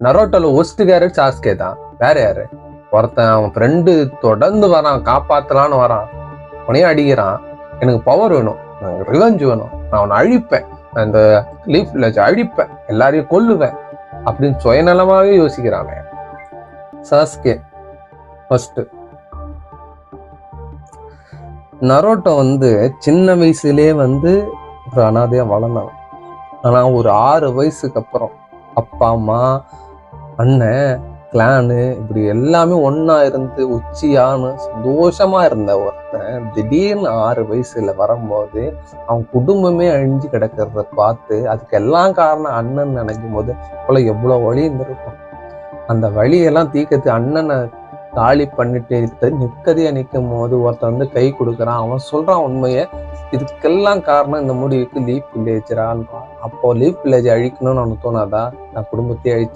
நரோட்டோல worst character Sasuke தான். வேற யாரு? ஒருத்தன் அவன் ஃப்ரெண்டு தொடர்ந்து வரான், காப்பாத்தலான்னு வரான், உனையும் அடிக்கிறான். எனக்கு பவர் வேணும், ரிவெஞ்ச் வேணும், நான் அவனை அழிப்பேன், அந்த லீஃப் வில்லேஜ் அழிப்பேன், எல்லாரையும் கொல்லுவேன் அப்படின்னு சுயநலமாவே யோசிக்கிறான் சாஸ்கே ஃபர்ஸ்ட். நரோட்டோ சின்ன வயசுலயே ஒரு அனாதையா வளர்ந்தவன். ஆனா ஒரு 6 வயசுக்கு அப்புறம் அப்பா அம்மா அண்ணன் கிளானு இப்படி எல்லாமே ஒன்னா இருந்து உச்சியான்னு சந்தோஷமா இருந்த ஒருத்தன் திடீர்னு 6 வயசுல வரும்போது அவன் குடும்பமே அழிஞ்சு கிடக்கிறத பார்த்து அதுக்கு எல்லாம் காரணம் அண்ணன் நினைக்கும் போது போல எவ்வளவு வழி இருந்திருக்கும். அந்த வழியெல்லாம் தீர்க்கத்து அண்ணனை காலி பண்ணிட்டு நிற்கதையா நிற்கும் போது ஒருத்தன் கை கொடுக்குறான். அவன் சொல்றான் உண்மையை, இதுக்கெல்லாம் காரணம் இந்த முடிவுக்கு லீஃப் வில்லேஜ். அப்போ லீஃப் வில்லேஜ் அழிக்கணும்னு அவனுக்கு தோணாதா? நான் குடும்பத்தையே அழிச்சு